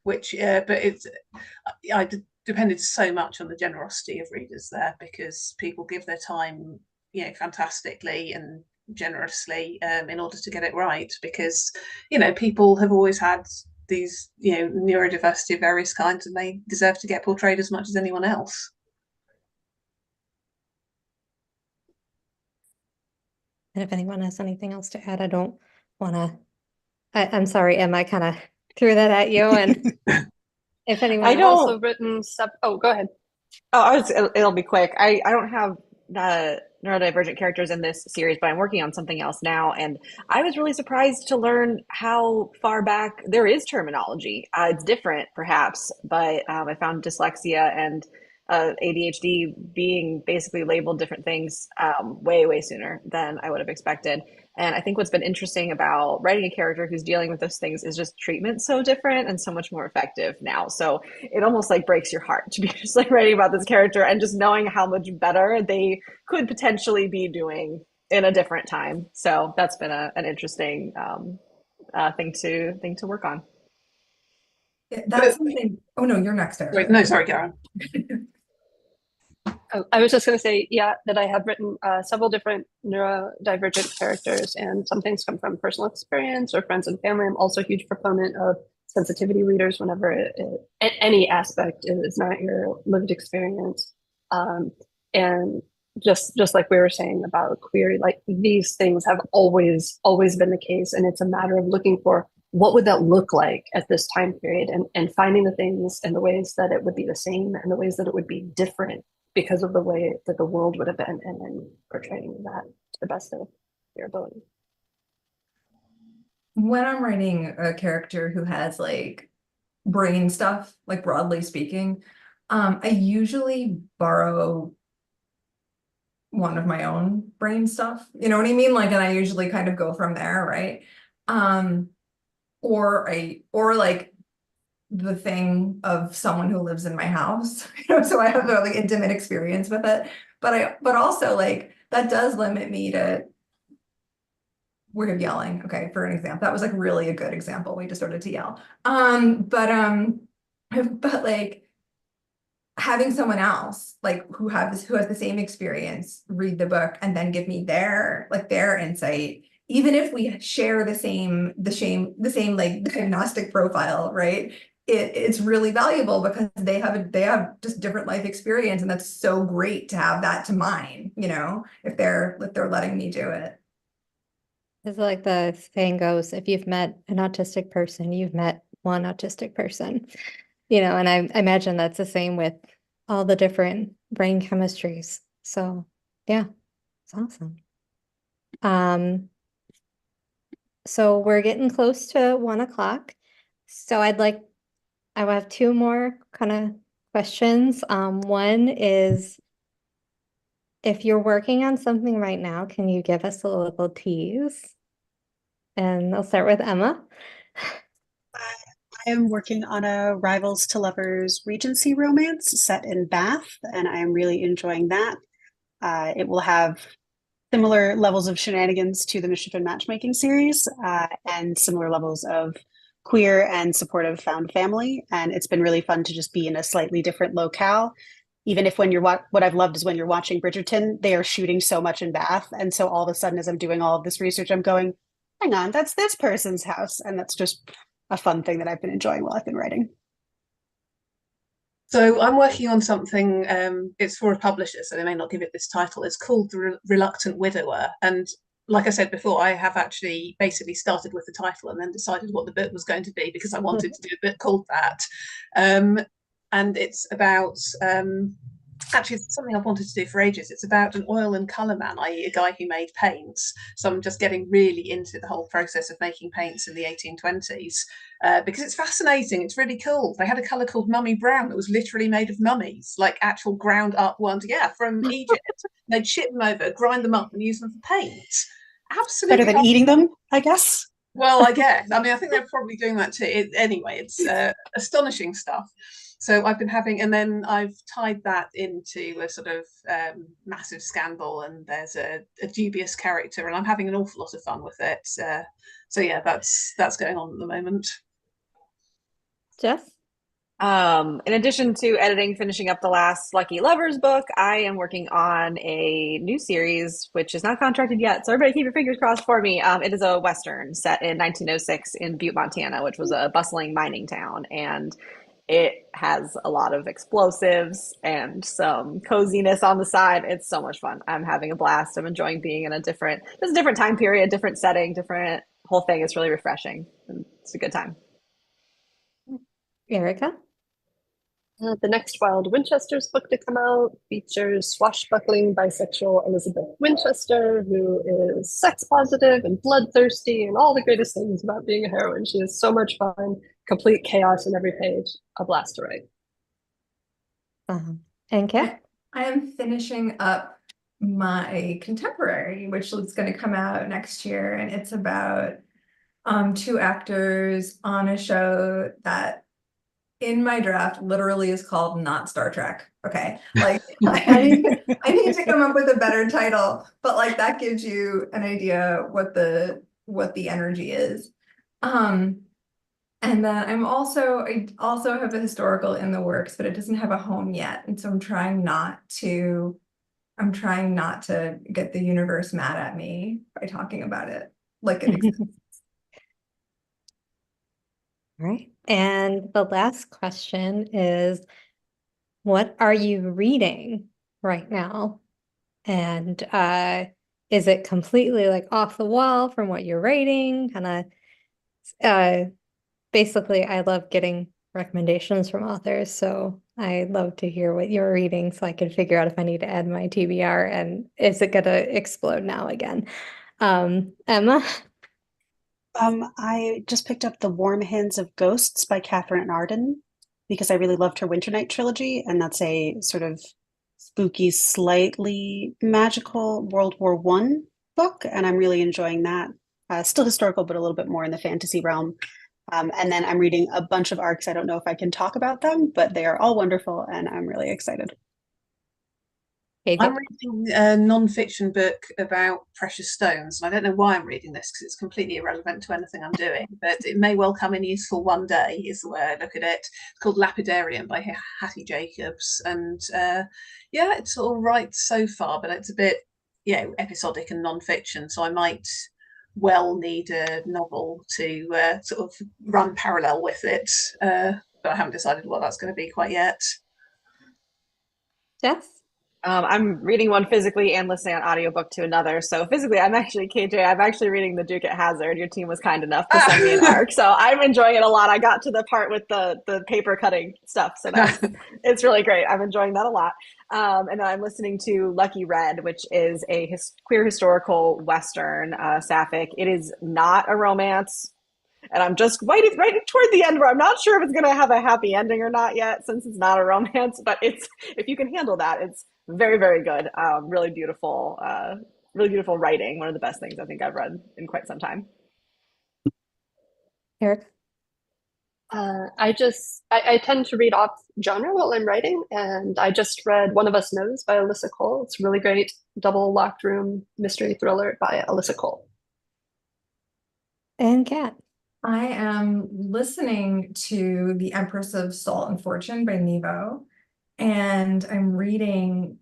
Which, but I depended so much on the generosity of readers there, because people give their time, fantastically and generously in order to get it right, because people have always had these neurodiversity of various kinds, and they deserve to get portrayed as much as anyone else.
And if anyone has anything else to add, I don't want to, I'm sorry, Em, I kind of threw that at you, and if anyone
I've also written stuff. Oh, go ahead.
It'll be quick. I don't have neurodivergent characters in this series, but I'm working on something else now, and I was really surprised to learn how far back there is terminology. It's different, perhaps, but I found dyslexia and ADHD being basically labeled different things way sooner than I would have expected. And I think what's been interesting about writing a character who's dealing with those things is just treatment so different and so much more effective now. So it almost like breaks your heart to be just like writing about this character and just knowing how much better they could potentially be doing in a different time. So that's been an interesting thing to work on.
That's something. Oh no, you're next, Eric.
Wait, no, sorry, Karen.
Oh, I was just going to say, that I have written several different neurodivergent characters, and some things come from personal experience or friends and family. I'm also a huge proponent of sensitivity readers whenever any aspect is not your lived experience. And just like we were saying about queer, like these things have always been the case, and it's a matter of looking for what would that look like at this time period, and finding the things and the ways that it would be the same and the ways that it would be different because of the way that the world would have been, and then portraying that to the best of your ability.
When I'm writing a character who has like brain stuff, like broadly speaking, I usually borrow one of my own brain stuff, you know what I mean? Like, and I usually kind of go from there, right? Or like the thing of someone who lives in my house, so I have a like intimate experience with it. But also like that does limit me to we're yelling. Okay, for an example, that was like really a good example. We just started to yell. But like having someone else like who has the same experience read the book and then give me their insight, even if we share the same like diagnostic profile, right? it's really valuable because they have just different life experience, and that's so great to have that to mine, if they're letting me do it.
It's like the saying goes, if you've met an autistic person, you've met one autistic person. And I imagine that's the same with all the different brain chemistries. So yeah, it's awesome. So we're getting close to 1 o'clock. So I will have two more kind of questions. One is, if you're working on something right now, can you give us a little tease? And I'll start with Emma.
I am working on a Rivals to Lovers Regency romance set in Bath, and I am really enjoying that. It will have similar levels of shenanigans to the Mischief and Matchmaking series, and similar levels of queer and supportive found family. And it's been really fun to just be in a slightly different locale. Even if when you're what I've loved is when you're watching Bridgerton, they are shooting so much in Bath. And so all of a sudden, as I'm doing all of this research, I'm going, hang on, that's this person's house. And that's just a fun thing that I've been enjoying while I've been writing.
So I'm working on something, it's for a publisher, so they may not give it this title. It's called The Reluctant Widower. And like I said before, I have actually basically started with the title and then decided what the book was going to be because I wanted to do a book called that. And it's about, actually it's something I've wanted to do for ages. It's about an oil and colour man, i.e. a guy who made paints. So I'm just getting really into the whole process of making paints in the 1820s. Because it's fascinating. It's really cool. They had a colour called mummy brown that was literally made of mummies, like actual ground up ones, from Egypt. They'd ship them over, grind them up and use them for paint. Absolutely.
Better than eating them, I guess.
Well, I guess. I mean, I think they're probably doing that too. Anyway, it's astonishing stuff. So I've been having, and then I've tied that into a sort of massive scandal, and there's a dubious character, and I'm having an awful lot of fun with it. So yeah, that's going on at the moment.
Jess?
In addition to editing, finishing up the last Lucky Lovers book, I am working on a new series, which is not contracted yet. So everybody keep your fingers crossed for me. It is a Western set in 1906 in Butte, Montana, which was a bustling mining town. And it has a lot of explosives and some coziness on the side. It's so much fun. I'm having a blast. I'm enjoying being in a different time period, different setting, different whole thing. It's really refreshing. It's a good time.
Erica?
The next Wild Winchester's book to come out features swashbuckling bisexual Elizabeth Winchester, who is sex positive and bloodthirsty and all the greatest things about being a heroine. She is so much fun, complete chaos in every page, a blast to write.
And Kat?
I am finishing up my contemporary, which is going to come out next year, and it's about two actors on a show that in my draft literally is called Not Star Trek. Okay. Like I need to come up with a better title, but like that gives you an idea what the energy is. And then I also have a historical in the works, but it doesn't have a home yet. And so I'm trying not to get the universe mad at me by talking about it like it exists.
All right. And the last question is, what are you reading right now? And is it completely like off the wall from what you're writing? Kind of basically, I love getting recommendations from authors, so I love to hear what you're reading so I can figure out if I need to add my TBR and is it gonna explode now again? Emma?
I just picked up The Warm Hands of Ghosts by Catherine Arden because I really loved her Winter Night trilogy, and that's a sort of spooky, slightly magical World War I book, and I'm really enjoying that. Still historical, but a little bit more in the fantasy realm. And then I'm reading a bunch of arcs. I don't know if I can talk about them, but they are all wonderful, and I'm really excited.
I'm reading a non-fiction book about precious stones. And I don't know why I'm reading this because it's completely irrelevant to anything I'm doing, but it may well come in useful one day, is the way I look at it. It's called Lapidarian by Hattie Jacobs. And yeah, it's all right so far, but it's a bit, episodic and non-fiction. So I might well need a novel to sort of run parallel with it. but I haven't decided what that's going to be quite yet.
Jess?
I'm reading one physically and listening on audiobook to another. So physically, I'm actually reading The Duke at Hazard. Your team was kind enough to send me an arc. So I'm enjoying it a lot. I got to the part with the paper cutting stuff. So it's really great. I'm enjoying that a lot. And then I'm listening to Lucky Red, which is a queer historical Western, sapphic. It is not a romance. And I'm just right toward the end where I'm not sure if it's going to have a happy ending or not yet, since it's not a romance. But if you can handle that, it's very, very good. Really beautiful writing. One of the best things I think I've read in quite some time.
Eric?
I tend to read off genre while I'm writing, and I just read One of Us Knows by Alyssa Cole. It's a really great double locked room mystery thriller by Alyssa Cole.
And Kat?
I am listening to The Empress of Salt and Fortune by Nevo, and I'm reading,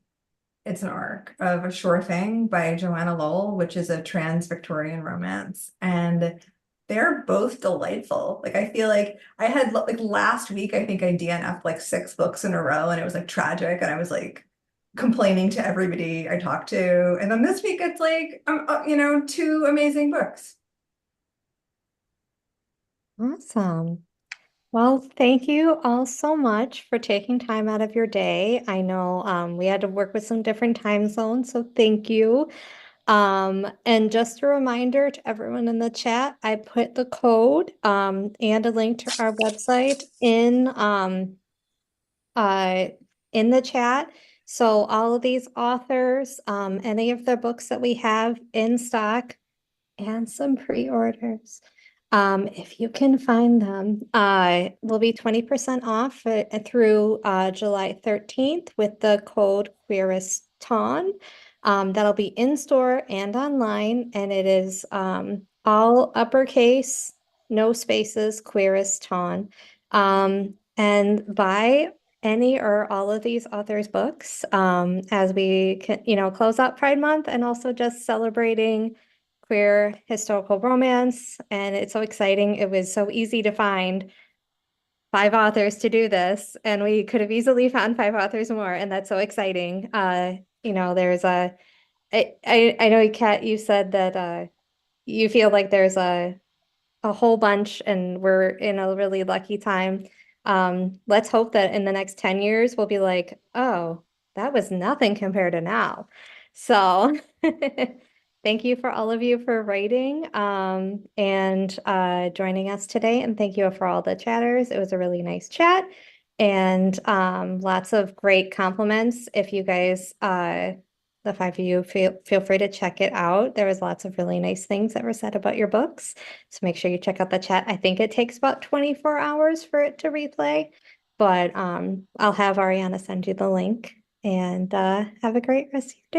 it's an arc of A Sure Thing by Joanna Lowell, which is a trans Victorian romance. And they're both delightful. Like, I feel like I had, like, last week, I think I DNF'd like 6 books in a row, and it was like tragic. And I was like complaining to everybody I talked to. And then this week it's like, 2 amazing books.
Awesome. Well, thank you all so much for taking time out of your day. I know we had to work with some different time zones, so thank you. And just a reminder to everyone in the chat, I put the code and a link to our website in the chat. So all of these authors, any of the books that we have in stock, and some pre-orders. If you can find them, will be 20% off through July 13th with the code Queerest. That'll be in store and online, and it is all uppercase, no spaces, Queerest. And buy any or all of these authors' books as we can, close out Pride Month, and also just celebrating queer historical romance. And it's so exciting. It was so easy to find 5 authors to do this, and we could have easily found 5 authors more, and that's so exciting. There's I know, Kat, you said that you feel like there's a whole bunch, and we're in a really lucky time. Let's hope that in the next 10 years we'll be like, oh, that was nothing compared to now. So thank you for all of you for writing and joining us today. And thank you for all the chatters. It was a really nice chat, and lots of great compliments. If you guys, the 5 of you, feel free to check it out. There was lots of really nice things that were said about your books. So make sure you check out the chat. I think it takes about 24 hours for it to replay, but I'll have Ariana send you the link, and have a great rest of your day.